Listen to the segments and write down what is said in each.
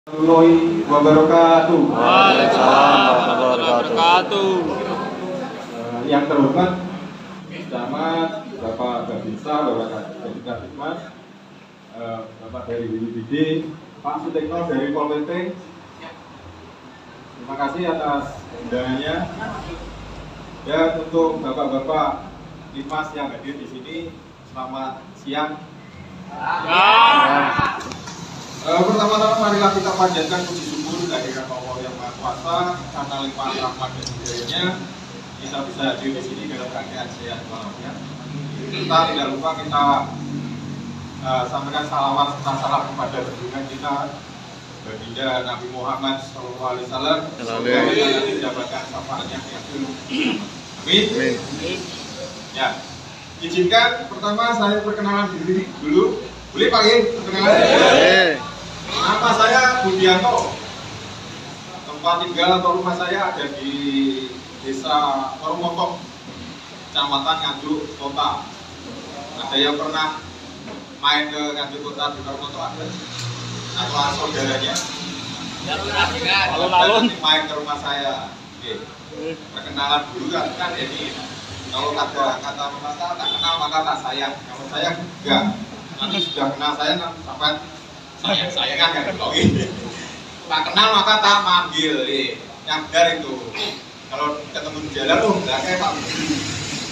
Warahmatullahi wabarakatuh. Waalaikumsalam warahmatullahi wabarakatuh. Yang terhormat Camat, Bapak Babinsa, Bapak Kabinsa Hikmat, Bapak dari BPBD, Pak Sutekno dari Pol PP. Terima kasih atas undangannya. Dan untuk bapak-bapak Limas yang hadir di sini, selamat siang. Pertama-tama marilah kita panjatkan puji syukur kehadirat Allah yang Maha Kuasa karena limpahan rahmat dan hidayahnya kita bisa hadir di sini dalam keadaan sehat walafiat. Kita tidak lupa kita sampaikan salawat serta salam kepada junjungan kita baginda Nabi Muhammad SAW. Semoga kita mendapatkan syafaatnya yang dulu. Amin. Ya, izinkan pertama saya perkenalan diri dulu. Boleh Pak ya, perkenalan? Nama saya Budianto. Tempat tinggal atau rumah saya ada di Desa Warungmontong, Kecamatan Nganjuk Kota. Ada yang pernah main ke Nganjuk Kota di Warungmontong ada? Atau saudaranya? Alun-alun main ke rumah saya. Oke. Perkenalan dulu kan ini. Kalau kata tak kenal maka tak sayang. Kalau sayang enggak. Nanti sudah kenal saya sampai saya kan kalau ini tak kenal maka tak manggil, yang benar itu. Kalau ketemu di jalan nggak kayak Pak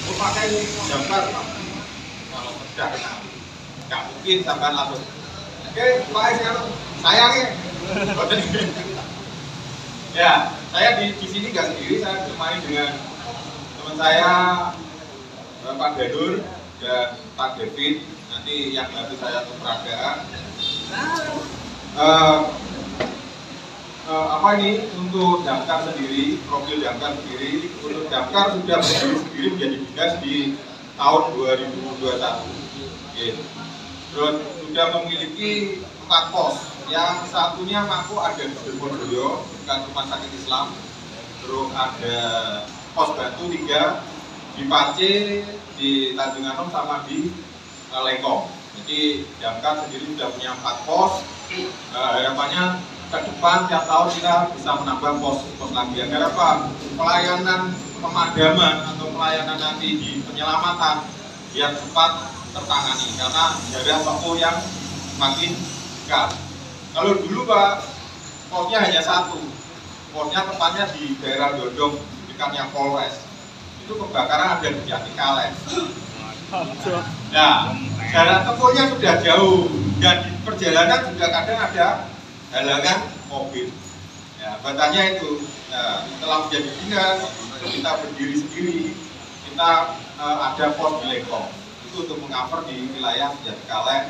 pakai jangkar Pak. Kalau sudah kenal nggak mungkin sampai langsung oke Pak sekarang sayangnya ya saya di sini nggak sendiri, saya bermain dengan teman saya Pak Dadur dan Pak David. Nanti yang bantu saya untuk peragaan apa ini untuk damkar sendiri, profil damkar sendiri. Untuk damkar sudah berdiri sendiri menjadi dinas di tahun 2021. Oke. Terus sudah memiliki 4 pos. Yang satunya mampu ada di Bodoyo, bukan rumah sakit Islam. Terus ada pos bantu 3 di Pace, di Tanjung Anom sama di Lengkong. Jadi damkar sendiri sudah punya 4 pos. Harapannya ke depan tiap tahun kita bisa menambah pos lagi. Agar apa? Pelayanan pemadaman atau pelayanan nanti di penyelamatan biar cepat tertangani karena ada waktu yang makin dekat. Kalau dulu Pak, posnya hanya 1. Posnya tepatnya di daerah Dodong, dekatnya Polres. Itu kebakaran ada di Jatikalen. Nah, jarak tempuhnya sudah jauh dan di perjalanan juga kadang ada halangan mobil. Ya, batanya itu. Nah, setelah menjadi dinas, kita berdiri sendiri, kita ada pos di Lengkong. Itu untuk mengcover di wilayah Jatikalen,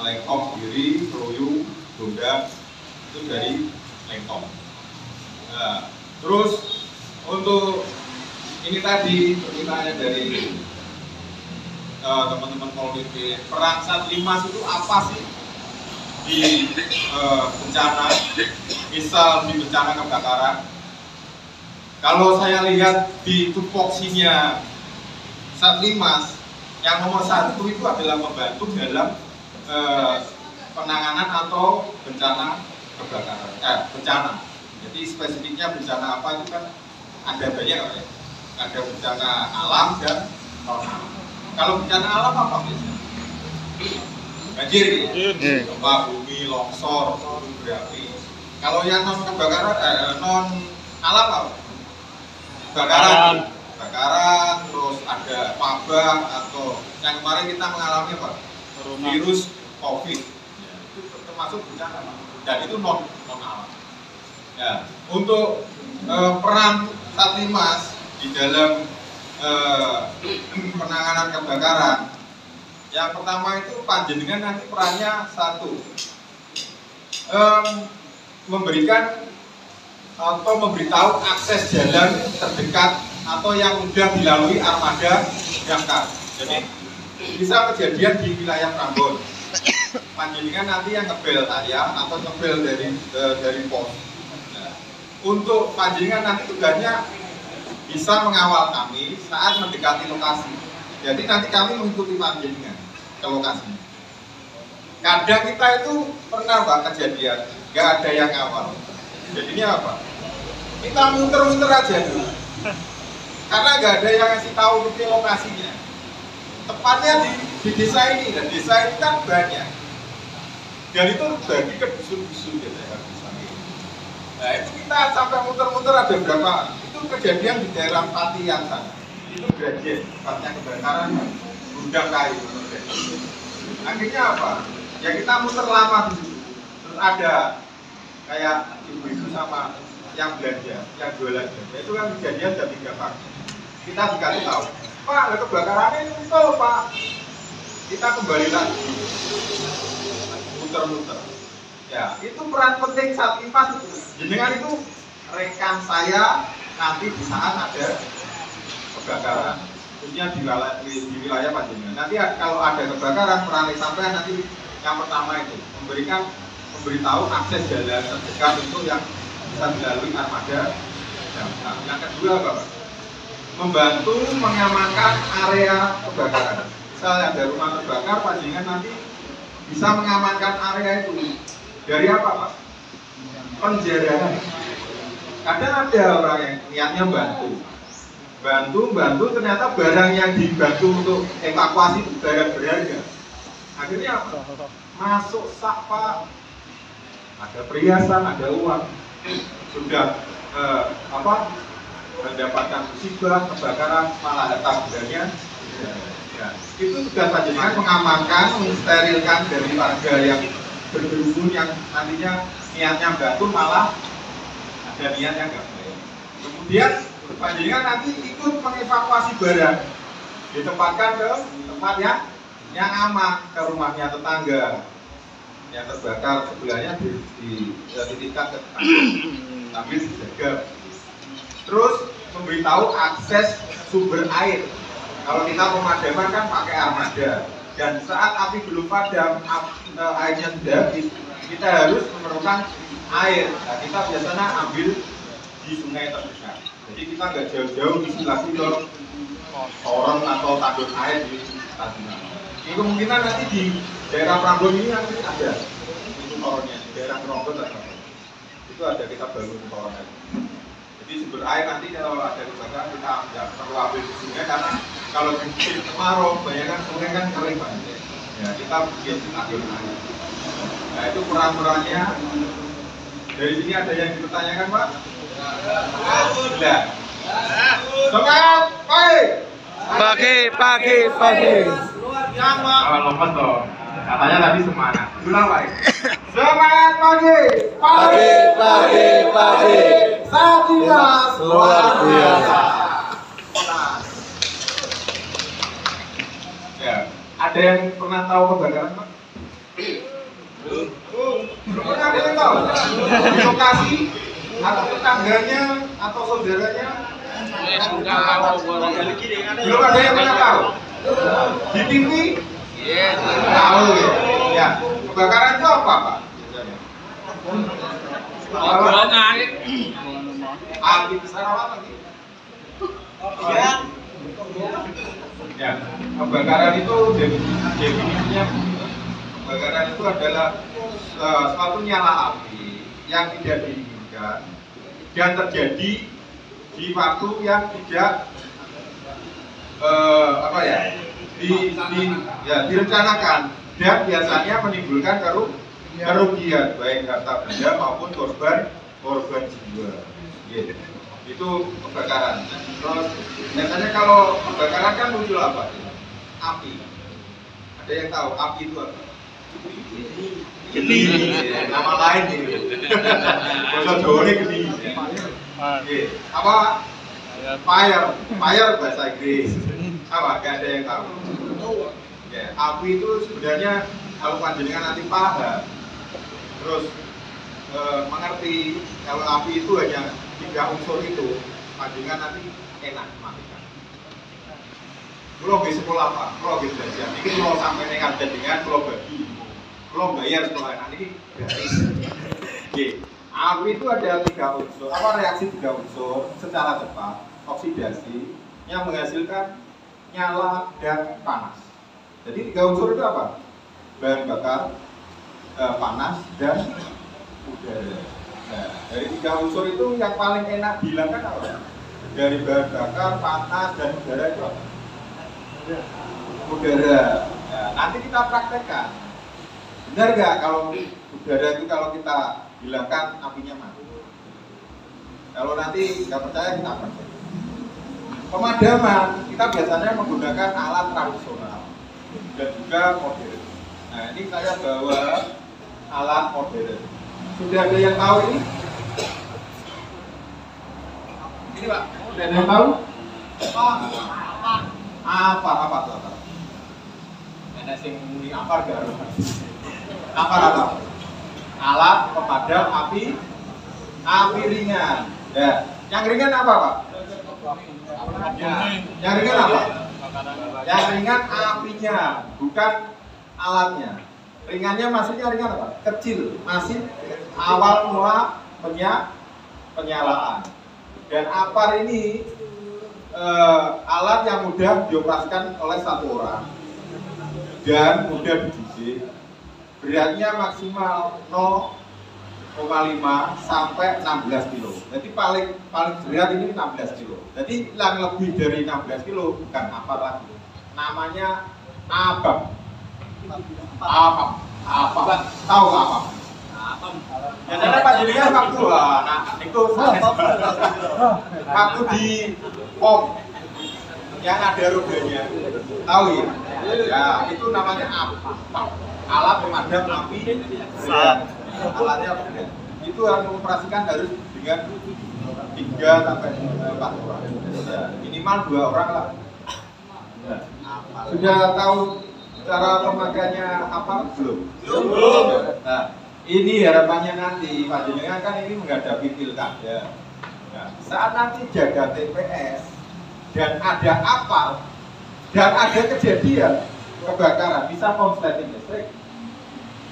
Lengkong sendiri, Keroyu, Gondang, itu dari Lengkong. Nah, terus untuk ini tadi permintaannya dari teman-teman politik, peran Satlimas itu apa sih di bencana, misal di bencana kebakaran? Kalau saya lihat di tupoksinya Satlimas, yang nomor 1 itu adalah membantu dalam penanganan atau bencana kebakaran, bencana. Jadi spesifiknya bencana apa itu kan ada banyak ya, ada bencana alam dan non alam. Kalau bencana alam apa biasanya? Banjir, gempa bumi, longsor, gunung berapi. Kalau yang non kebakaran, non alam apa? Kebakaran, terus ada wabah atau yang kemarin kita mengalami apa? Virus COVID. Ya, itu termasuk bencana, dan itu non alam. Ya, untuk peran Satlimas di dalam penanganan kebakaran, yang pertama itu panjenengan nanti perannya 1 memberikan atau memberitahu akses jalan terdekat atau yang mudah dilalui armada damkar. Jadi bisa kejadian di wilayah Prambon, panjenengan nanti yang ngebel saya atau ngebel dari pos. Nah, untuk panjenengan nanti tugasnya bisa mengawal kami saat mendekati lokasi. Jadi nanti kami mengikuti panjenengan ke lokasi. Kadang kita itu pernah Pak kejadian nggak ada yang awal. Jadinya apa? Kita muter-muter aja dulu. Karena nggak ada yang ngasih tahu titik lokasinya. Tepatnya di desa ini, dan desa ini kan banyak. Dan itu bagi ke dusun-dusun gitu ya. Nah itu kita sampai muter-muter ada berapa? Itu kejadian di daerah Patian sana. Itu gajian, tempatnya kebakaran gudang kayu. Akhirnya apa? Ya kita muter lama di situ. Terus ada kayak ibu-ibu sama yang belanja, yang jualan. Itu kan kejadian jam 3 pagi. Kita dikasih tahu, Pak, ada kebakarannya itu Pak. Kita kembali lagi, muter-muter. Ya, itu peran penting saat IPAS itu. Jenengan itu rekan saya nanti di saat ada kebakaran, khususnya di wilayah Panjenengan. Nanti kalau ada kebakaran, peran sampai nanti yang pertama itu memberitahu akses jalan terdekat itu yang bisa dilalui armada damkar. Yang kedua Bapak, membantu mengamankan area kebakaran. Misalnya ada rumah terbakar, Panjenengan nanti bisa mengamankan area itu. Dari apa Pak? Penjarahan. Kadang ada orang yang niatnya bantu, ternyata barang yang dibantu untuk evakuasi itu barang berharga. Akhirnya apa? Masuk sak Pak. Ada perhiasan, ada uang. Sudah mendapatkan musibah, kebakaran, malah harta bendanya. Ya, itu sudah Panjenengan mengamankan, mensterilkan dari warga yang berkerumun yang nantinya niatnya bantu malah ada niatnya nggak baik. Kemudian Panjenengan nanti ikut mengevakuasi barang, ditempatkan ke tempat yang aman, ke rumahnya tetangga yang terbakar sebelahnya dititipkan ke tetangga sambil dijaga. Terus memberitahu akses sumber air. Kalau kita pemadaman kan pakai armada, dan saat api belum padam, airnya sudah habis, kita harus memerlukan air. Nah, kita biasanya ambil di sungai terdekat. Jadi kita nggak jauh-jauh isi lagi ke orang atau tandon air di Tanjungan. Ini kemungkinan nanti di daerah Prambon ini nanti ada itu toronnya, di daerah Prambon ada. Itu ada kita bangun toronnya. Jadi sumber air nanti kalau ada kebakaran kita tidak perlu ambil di sungai, karena kalau di musim kemarau banyak kan sungai kan kering banget. Ya kita bikin tandon air. Nah itu peran-perannya. Dari sini ada yang dipertanyakan Pak? Sudah. Semangat Pagi. Yang Pak. Lompat dong. Katanya tadi semangat. Ulang Pak. Semangat pagi. Sajian Luar biasa. Ya, ada yang pernah tahu kebakaran Pak? Belum pernah ada yang tahu? Di lokasi atau tetangganya atau saudaranya? Belum ada yang pernah tahu? Di TV? Tahu ya? Ya, kebakaran itu apa Pak? Bolongan. Api besar apa lagi? Ya, kebakaran itu definisinya, kebakaran itu adalah suatu nyala api yang tidak diinginkan dan terjadi di waktu yang tidak direncanakan, dan biasanya menimbulkan kerugian baik harta benda maupun korban jiwa. Yeah. Itu kebakaran. Terus biasanya kalau kebakaran kan muncul apa? Api. Ada yang tahu api itu apa? Geni. Nama lain ini. Bahasa Jawa ini geni. Apa? Fire bahasa Inggris. Apa? Gak ada yang tahu. Ya, api itu sebenarnya kalau Panjenengan nanti paham, terus mengerti kalau api itu hanya 3 unsur itu, Panjenengan nanti enak matikan. Kalau di sekolah Pak, kalau di belajar, ini kalau sampai dengan dengan kalau bagi, kalau bayar sekolah ini gratis. Api itu ada 3 unsur, reaksi 3 unsur secara cepat, oksidasi yang menghasilkan nyala dan panas. Jadi 3 unsur itu apa? Bahan bakar, panas, dan udara. Nah, dari 3 unsur itu yang paling enak dihilangkan apa? Dari bahan bakar, panas, dan udara itu apa? Udara. Nah, nanti kita praktekkan. Benar nggak kalau udara itu kalau kita hilangkan apinya mati? Kalau nanti nggak percaya kita praktekkan. Pemadaman kita biasanya menggunakan alat tradisional dan juga modern. Nah, ini saya bawa alat modern. Sudah ada yang tahu ini? Ini Pak, sudah ada yang tahu? Apa? Ini sing muni apa gak? Apa? Alat pemadam api ringan. Ya, yang ringan apa Pak? Ya, yang ringan apa? Yang ringan apinya, bukan alatnya. Ringannya maksudnya ringan apa? Kecil, masih awal mula penyalaan. Dan apar ini alat yang mudah dioperasikan oleh satu orang dan mudah dididik. Beratnya maksimal 0,5 sampai 16 kilo. Jadi paling berat ini 16 kilo. Jadi yang lebih dari 16 kilo bukan apar lagi. Namanya abab. Apa? Tahu apa? Ya, karena Pak Jelinya waktu nah itu waktu di pom yang ada rodanya, tahu ya? Ya itu namanya apa? Alat pemadam api. Alatnya berat. Itu yang mengoperasikan harus dengan 3 sampai 4 orang. Ya, minimal 2 orang lah. Ya. Sudah tahu cara pemakaiannya apa belum? Nah, ini harapannya nanti Pak Jenengan kan ini menghadapi pilkada. Nah, saat nanti jaga TPS dan ada apa dan ada kejadian kebakaran, bisa konsleting listrik,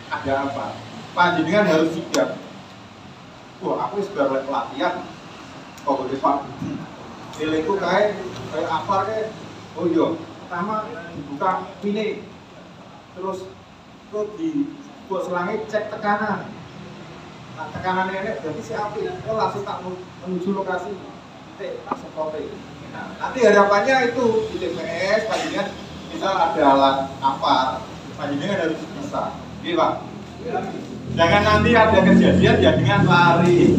ada apa? Pak Jenengan harus sigap. Wah, aku sudah pelatihan. Kok boleh Pak? Nilaiku kayak apa kayak? Oh iya, pertama dibuka ini, terus dibuat selangit cek tekanan. Nah, tekanannya ini berarti si api. Oh langsung tak menuju lokasi. Tak sekolah. Nah, nanti harapannya itu di TPS Pak Jenengan misal ada alat apar, Pak Jenengan harus bisa. Iya Pak. Jangan nanti ada kejadian ya dengan lari.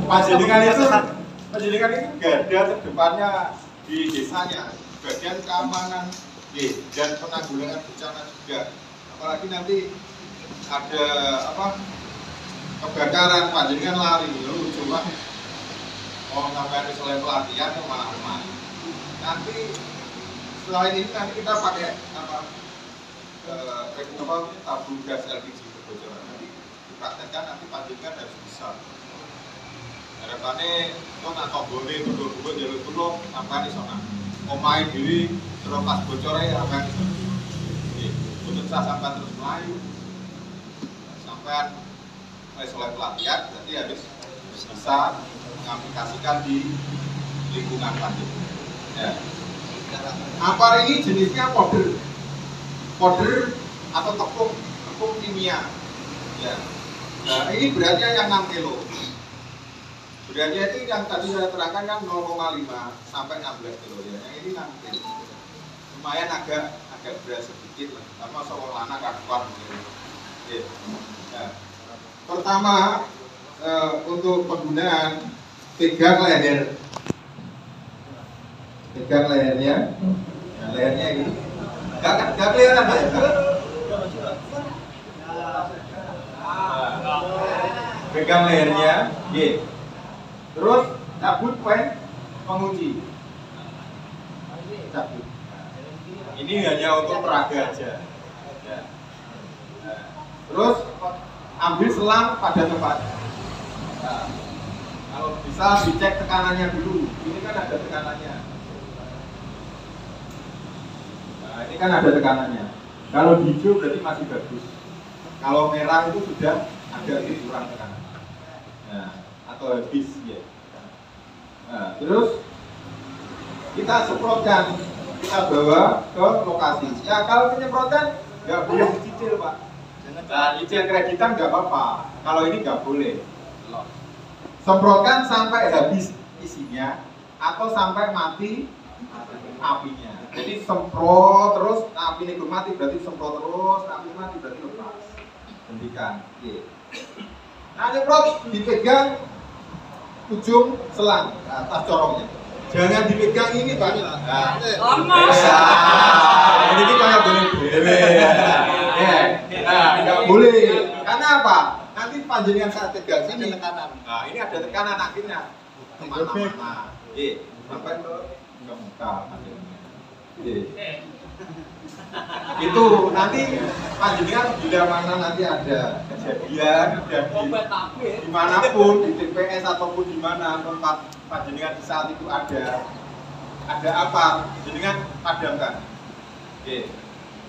Pak Jenengan itu garda terdepannya di desanya, bagian keamanan dan penanggulangan bencana juga. Apalagi nanti ada kebakaran, Pak Jenengan lari, lalu cuma sampai selain pelatihan malah nanti selain ini nanti kita pakai tabung gas LPG kebocoran nanti dipraktekkan, nanti Pak Jenengan harus bisa. Harapannya kok nak tombole bubuk jalur tulung sampai di sana omain diri terus pas bocornya sampai di sana untuk sampai terus melayu sampai selain pelatihan berarti harus bisa mengaplikasikan di lingkungan Pak Jenengan. Ya. Apar ini jenisnya powder atau tepung kimia. Ya. Nah, ini beratnya yang 6 kilo. Beratnya itu yang tadi saya terangkan kan 0,5 sampai 16 kilo ya. Yang ini 6 kilo. Lumayan agak berat sedikit lah. Sama seorang lana kakuan gitu. Ya. Nah, pertama untuk penggunaan pegang lehernya. Nah, lehernya ini. Gak kelihatan Pak. Pegang lehernya, terus cabut pen pengunci. Cabut. Ini hanya untuk peraga aja. Ya. Terus ambil selang pada tempat. Nah, kalau bisa dicek tekanannya dulu. Ini kan ada tekanannya. Nah, ini kan ada tekanannya. Kalau hijau berarti masih bagus. Kalau merah itu sudah agak kurang tekanan. Nah, atau habis ya. Nah, terus kita semprotkan, kita bawa ke lokasi. Ya kalau penyemprotan nggak boleh dicicil Pak. Nah, cicil kreditan nggak apa-apa. Kalau ini nggak boleh. Semprotkan sampai habis isinya atau sampai mati apinya. Jadi semprot terus, api ini belum mati berarti semprot terus, api mati berarti lepas. Hentikan. Nah, nyemprot dipegang ujung selang atas corongnya. Jangan dipegang ini Pak. Ini kayak boleh. Nggak boleh. Karena apa? Nanti panjenengan saat pegang sini tekanan. Nah, ini ada tekanan akhirnya kemana-mana. Sampai ke muka panjenengan. Itu nanti panjenengan bila mana nanti ada kejadian dan dimanapun di TPS ataupun di mana tempat panjenengan di saat itu ada apa panjenengan padamkan.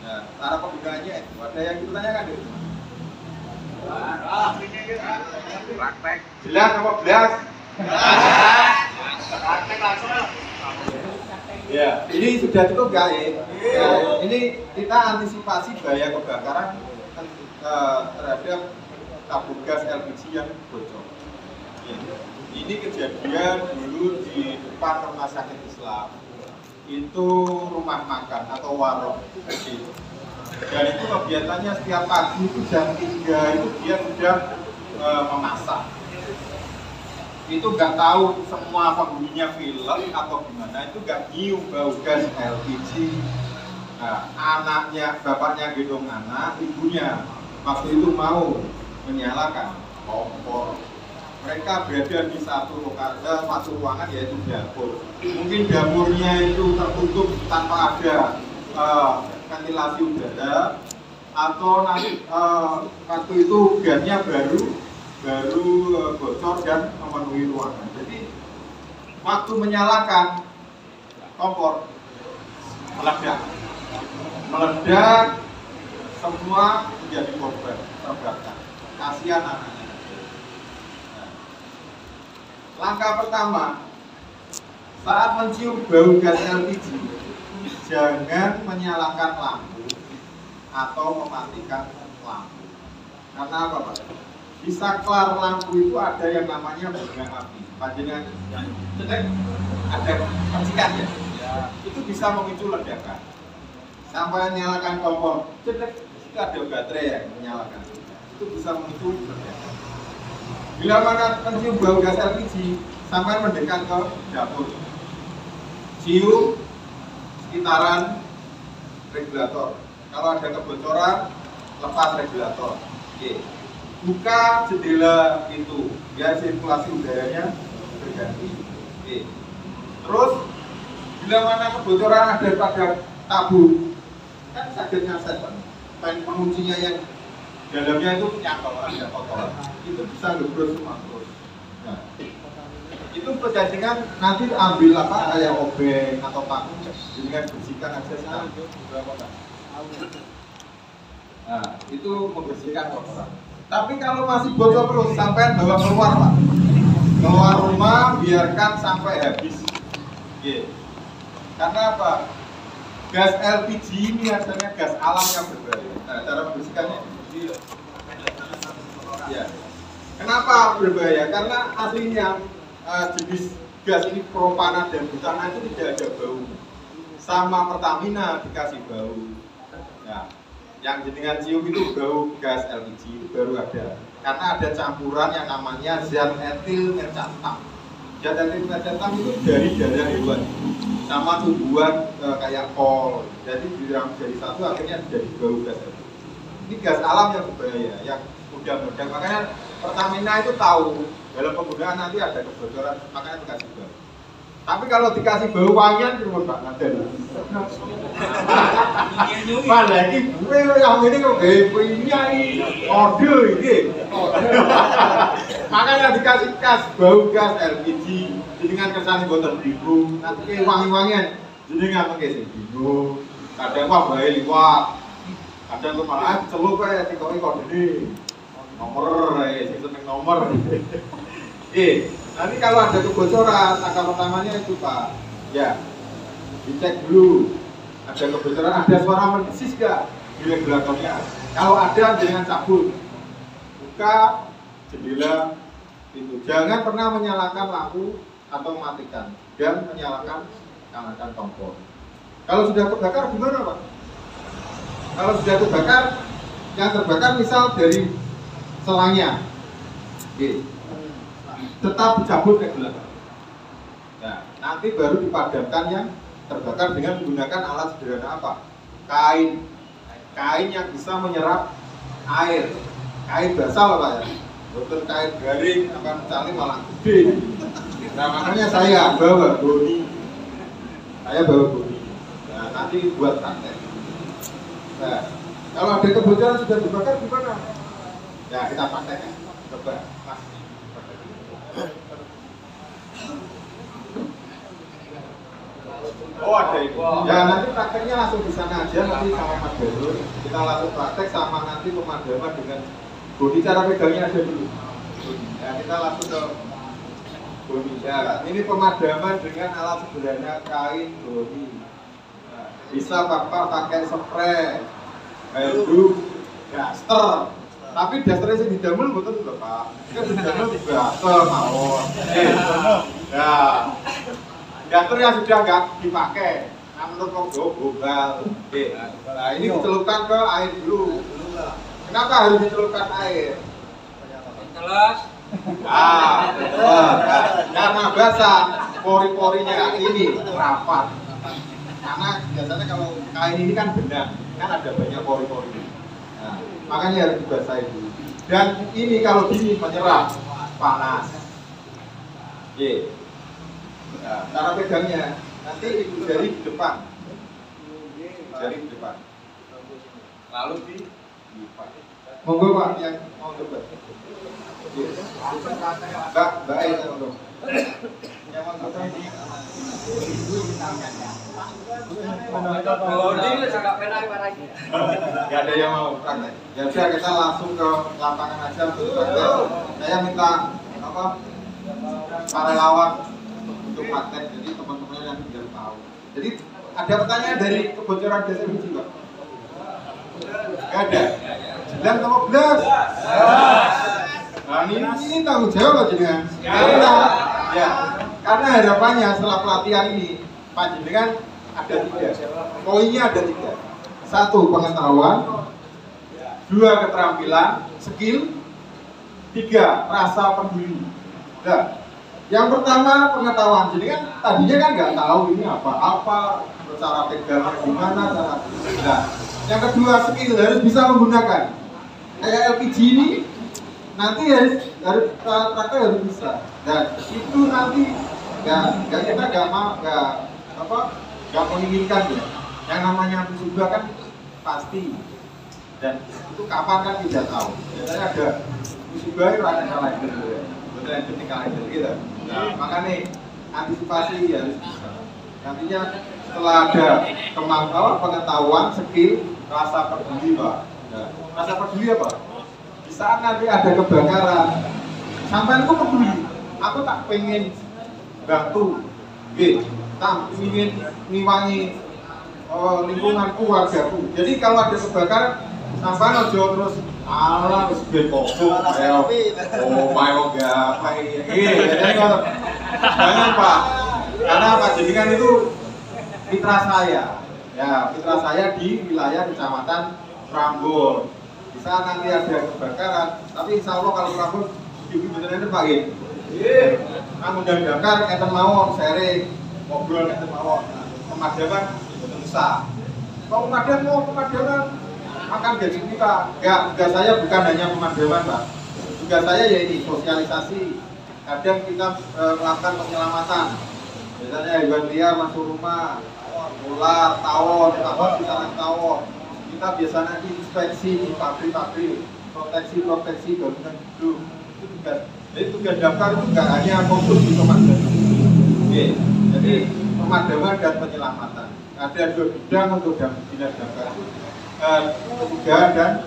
Nah, cara penggunaannya itu ada yang kita tanyakan dulu. Praktek. Jelas apa belas? Praktek langsung. Ya, ini sudah cukup nggak ya? Ini kita antisipasi bahaya kebakaran terhadap tabung gas LPG yang bocor. Ya. Ini kejadian dulu di depan rumah sakit Islam. Itu rumah makan atau warung kecil. Dan itu kegiatannya setiap pagi itu jam 3 itu dia sudah memasak. Itu nggak tahu semua penghuninya film atau gimana, itu nggak nyium bau gas LPG. Nah, anaknya, bapaknya gendong anak, ibunya waktu itu mau menyalakan kompor. Mereka berada di satu ruangan yaitu dapur. Mungkin dapurnya itu tertutup tanpa ada ventilasi udara, atau nanti waktu itu gasnya baru bocor dan memenuhi ruangan. Jadi waktu menyalakan kompor meledak semua menjadi korban terbakar. Kasihan anaknya. Nah, langkah pertama saat mencium bau gas LPG, jangan menyalakan lampu atau mematikan lampu. Karena apa Pak? Di saklar lampu itu ada yang namanya bunga api. Panjenengan ada percikan ya? Itu bisa memicu ledakan. Sampai menyalakan kompor, itu ada baterai yang menyalakan. Itu bisa memicu ledakan. Bila mana mencium bau gas LPG, sampai mendekat ke dapur. Cium sekitaran regulator. Kalau ada kebocoran, lepas regulator. Oke. Buka jendela pintu biar sirkulasi udaranya berganti. Terus bila mana kebocoran ada pada tabung, kan sakit nyaset Pak. Penguncinya yang dalamnya itu nyangkol ada kotoran, itu bisa ngebrus semua terus. Nah, itu perjanjian nanti ambil apa kayak obeng atau paku, dengan bersihkan aja sekarang. Nah, itu membersihkan kotoran. Tapi kalau masih bocor terus, sampai bawa keluar Pak. Keluar rumah, biarkan sampai habis. Karena apa? Gas LPG ini adanya gas alam yang berbahaya. Nah, cara membersihkannya. Ya. Kenapa berbahaya? Karena aslinya jenis gas ini propana dan butana itu tidak ada bau. Sama Pertamina dikasih bau. Nah, yang jenengan cium itu bau gas LPG itu baru ada, karena ada campuran yang namanya zat etil mercaptan. Zat etil mercaptan itu dari darah hewan sama tumbuhan kayak kol, jadi jadi satu akhirnya jadi bau gas LPG. Ini gas alam yang berbahaya, yang mudah meledak. Makanya Pertamina itu tahu dalam penggunaan nanti ada kebocoran, makanya dikasih bau. Tapi kalau dikasih bau wangian cuma Pak Naden. Pada ini gue yang ini kok punya ini ode ini. Makanya dikasih bau gas LPG dengan kesan boten bingung. Nanti wangi-wangian jadi nggak pakai sih bingung. Kadang wah bae liwat. Kadang malah celup kayak tikoi kode ini. Nomor sing seneng nomor. Nanti kalau ada kebocoran, langkah pertamanya itu Pak, ya dicek dulu ada kebocoran, ada suara mendesis nggak di regulatornya. Kalau ada, jangan cabut, buka jendela, pintu. Jangan pernah menyalakan lampu atau mematikan dan menyalakan kompor. Kalau sudah kebakar gimana Pak? Kalau sudah kebakar, yang terbakar misal dari selangnya, tetap dicabut ke belakang. Nah, nanti baru dipadamkan yang terbakar dengan menggunakan alat sederhana apa? Kain yang bisa menyerap air. Kain basah Pak ya. Betul kain garing akan mencari malah gede. Nah makanya saya bawa boni. Nah nanti buat praktek. Nah kalau ada kebocoran sudah dibakar gimana? Ya kita praktekkan. Coba Mas. Oh ada itu. Ya nanti prakteknya langsung di sana aja nanti sama Mas Darul. Kita langsung praktek sama nanti pemadaman dengan boni. Cara pegangnya aja dulu. Ya kita langsung ke boni. Ya ini pemadaman dengan alat sederhana kain boni. Nah, bisa Bapak pakai spray, handuk, daster. Tapi dasternya sih didamel betul loh Pak. Kan didamel dibatel mawon. Ya. Daster yang sudah nggak dipakai, menurut Konggo gobal. Nah ini dicelupkan ke air dulu. Kenapa harus dicelupkan air? Jelas. Karena basah, pori-porinya ini rapat. Karena biasanya kalau kain ini kan benang, kan ada banyak pori-pori. Nah, makanya harus dibasahi dulu. Dan ini kalau gini menyerap panas. Nah, cara pegangnya nanti ibu jari di depan, lalu dilipat. Monggo Pak yang mau coba. Mbak itu monggo. Yang mau coba. Gak ada yang mau praktek. Ya sudah kita langsung ke lapangan aja untuk praktek. Saya minta para relawan untuk praktek, jadi teman-teman yang biar tahu. Jadi ada pertanyaan dari kebocoran desa biji Pak? Gak ada? Jelas atau belas? Nah ini tanggung jawab aja dengan ya, karena harapannya setelah pelatihan ini panjenengan ada 3, poinnya ada 3. 1 pengetahuan, 2 keterampilan, skill, 3 rasa peduli. Nah, yang pertama pengetahuan, jadi kan tadinya kan nggak tahu ini apa cara pegangnya gimana cara. Nah, yang kedua skill harus bisa menggunakan. Kayak LPG ini nanti harus praktek harus bisa. Dan itu nanti kita nggak menginginkan ya. Yang namanya musibah kan pasti. Dan itu kapan kan tidak tahu. Biasanya ada musibah itu ada lain gitu ya. Betul ketika lain gitu. Nah, makanya antisipasi harus bisa. Nantinya setelah ada kemampuan, pengetahuan, skill, rasa peduli Pak. Nah, rasa peduli apa? Di saat nanti ada kebakaran, sampai aku peduli. Aku tak pengen bantu, tak ingin ngiwangi lingkunganku, wargaku. Jadi kalau ada kebakaran, sampai ojo terus alah wis kosong ayo mayo gapai jadi jangan Pak, karena Pak Jenengan itu mitra saya di wilayah Kecamatan Prambon. Di saat nanti ada kebakaran, tapi insya Allah kalau Prambon di beneran Pak kamu udah bakar enten mawon sharing ngobrol enten mawon pemadaman bisa kalau pemadaman makan gaji kita. Tugas saya bukan hanya pemadaman Pak, tugas saya ya ini sosialisasi. Kadang kita melakukan penyelamatan, biasanya hewan liar masuk rumah, ular, tawon, kita tawon. Kita biasanya inspeksi di pabrik-pabrik, proteksi bangunan hidup. Itu tugas. Jadi tugas daftar itu bukan hanya fokus di pemadaman. Jadi pemadaman dan penyelamatan. Ada 2 bidang untuk dinas damkar itu. Pencegahan dan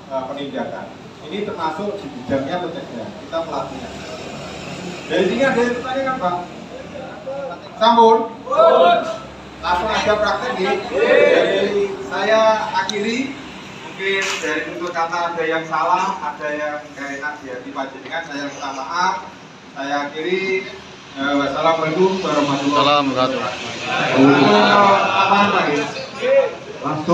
penindakan. Ini termasuk di bidangnya pencegahan. Kita pelatihan. Dari sini ada yang bertanya kan Pak? Sampun? Langsung aja praktek ya. Jadi saya akhiri. mungkin dari tutur kata ada yang salah, ada yang nggak enak di hati panjenengan, saya minta maaf. Saya akhiri. Wassalamualaikum warahmatullahi wabarakatuh. Apaan lagi? Langsung.